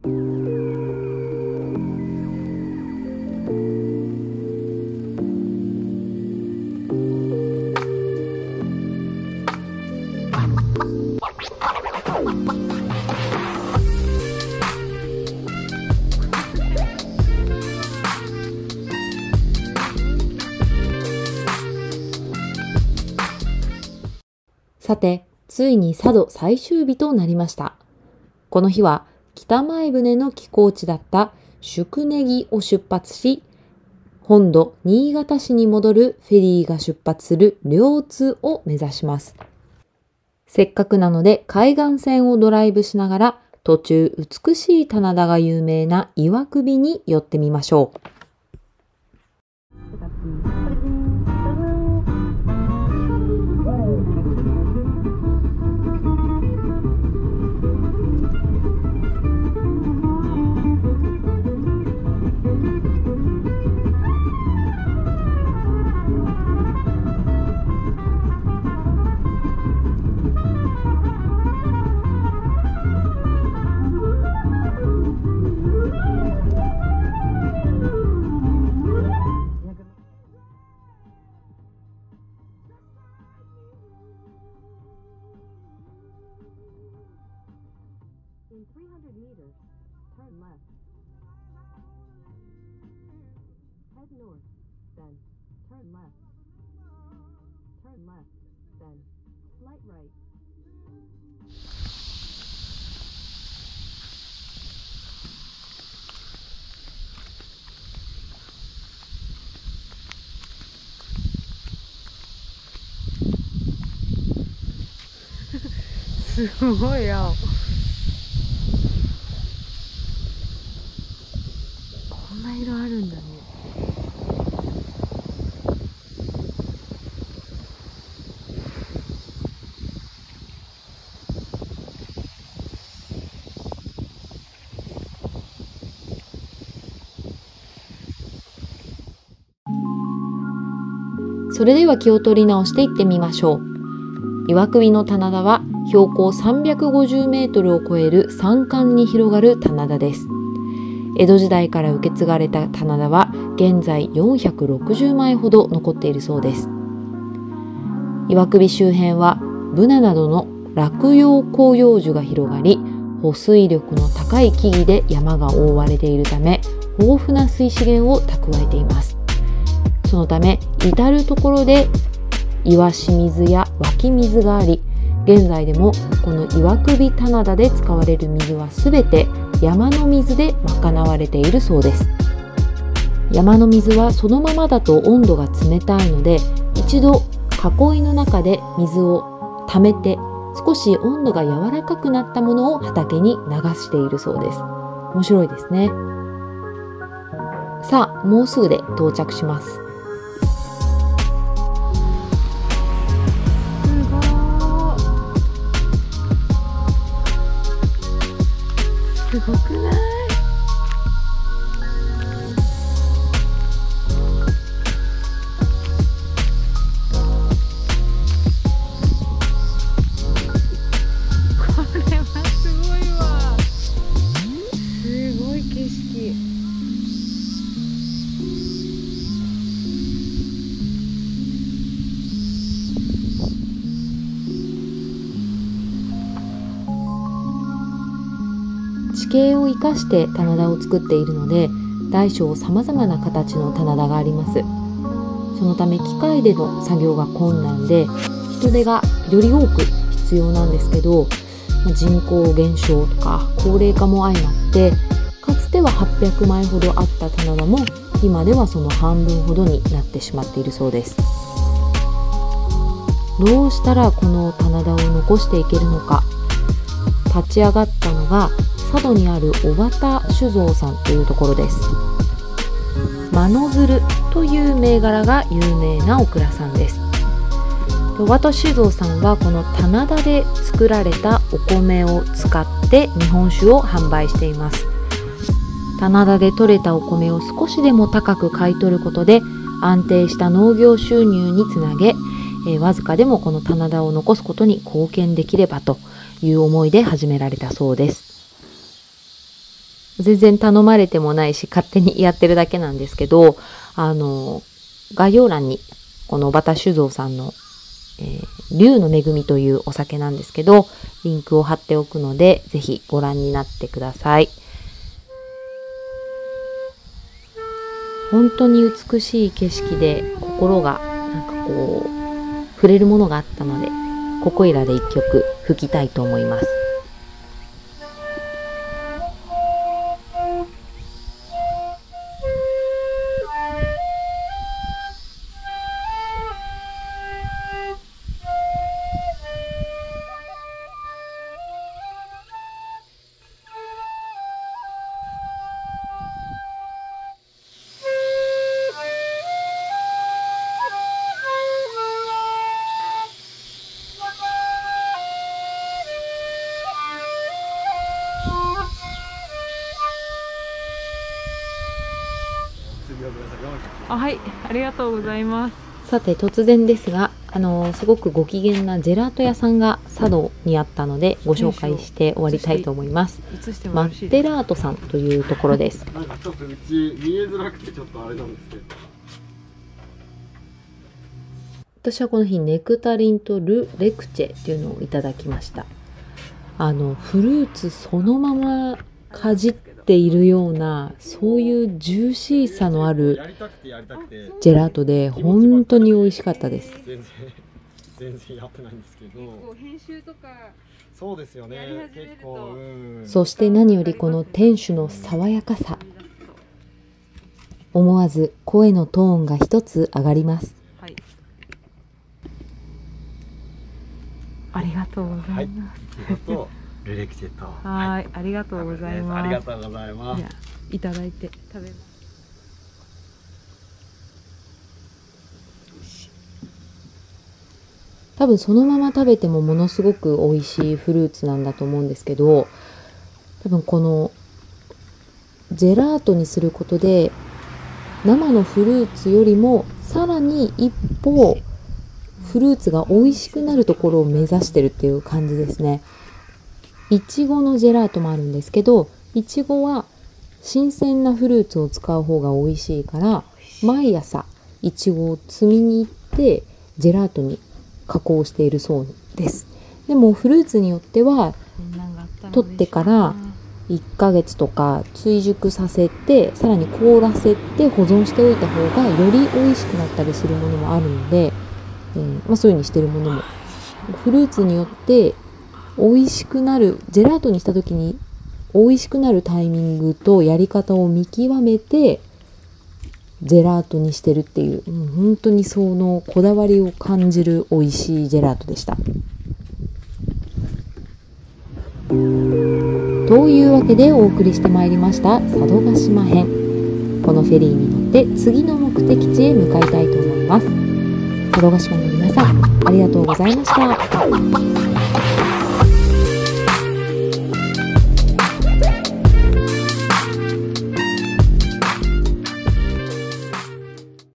さて、ついに佐渡最終日となりました。この日は北前船の寄港地だった宿根木を出発し、本土新潟市に戻るフェリーが出発する両津を目指します。せっかくなので海岸線をドライブしながら、途中美しい棚田が有名な岩首に寄ってみましょう。In 300 meters, turn left. Head north, then turn left. Turn left, then slight right. すごい青。こんな色あるんだね。それでは気を取り直して行ってみましょう。岩首の棚田は標高350メートルを超える山間に広がる棚田です。江戸時代から受け継がれた棚田は現在460枚ほど残っているそうです。岩首周辺はブナなどの落葉広葉樹が広がり、保水力の高い木々で山が覆われているため、豊富な水資源を蓄えています。そのため至る所で岩清水や湧き水があり、現在でもこの岩首棚田で使われる水はすべて山の水で賄われているそうです。山の水はそのままだと温度が冷たいので、一度囲いの中で水を溜めて、少し温度が柔らかくなったものを畑に流しているそうです。面白いですね。さあ、もうすぐで到着します。すごくない？これはすごいわ。すごい景色。地形を生かして棚田を作っているので、大小さまざまな形の棚田があります。そのため機械での作業が困難で、人手がより多く必要なんですけど、人口減少とか高齢化も相まって、かつては800枚ほどあった棚田も今ではその半分ほどになってしまっているそうです。どうしたらこの棚田を残していけるのか、立ち上がったのが佐渡にある小畑酒造さんというところです。間の鶴という銘柄が有名なオクラさんです。小畑酒造さんはこの棚田で作られたお米を使って日本酒を販売しています。棚田で採れたお米を少しでも高く買い取ることで安定した農業収入につなげ、わずかでもこの棚田を残すことに貢献できればという思いで始められたそうです。全然頼まれてもないし勝手にやってるだけなんですけど、概要欄にこの小畑酒造さんの、龍の恵みというお酒なんですけど、リンクを貼っておくのでぜひご覧になってください。本当に美しい景色で心がなんかこう触れるものがあったので、ここいらで一曲吹きたいと思います。はい、ありがとうございます。さて突然ですが、すごくご機嫌なジェラート屋さんが佐渡にあったのでご紹介して終わりたいと思います。マッテラートさんというところです。なんかちょっとうち見えづらくてちょっとあれなんですけど。私はこの日ネクタリンとル・レクチェっていうのをいただきました。フルーツそのままかじっているような、そういうジューシーさのあるジェラートで本当に美味しかったです。全然やってないんですけど、編集とかそうですよね、結構、そして何よりこの店主の爽やかさ、思わず声のトーンが一つ上がります。はい、ありがとうございます。ルレクチェと、はい、ありがとうございます。ありがとうございます。いただいて食べます。多分そのまま食べてもものすごく美味しいフルーツなんだと思うんですけど、多分このジェラートにすることで生のフルーツよりもさらに一歩フルーツが美味しくなるところを目指してるっていう感じですね。いちごのジェラートもあるんですけど、いちごは新鮮なフルーツを使う方が美味しいから、毎朝いちごを摘みに行ってジェラートに加工しているそうです。でもフルーツによっては取ってから1ヶ月とか追熟させて、さらに凍らせて保存しておいた方がより美味しくなったりするものもあるので、そういう風にしてるものも、フルーツによって美味しくなる、ジェラートにした時に美味しくなるタイミングとやり方を見極めてジェラートにしてるっていう、本当にそのこだわりを感じる美味しいジェラートでした。というわけでお送りしてまいりました佐渡島編。このフェリーに乗って次の目的地へ向かいたいと思います。佐渡島の皆さん、ありがとうございました。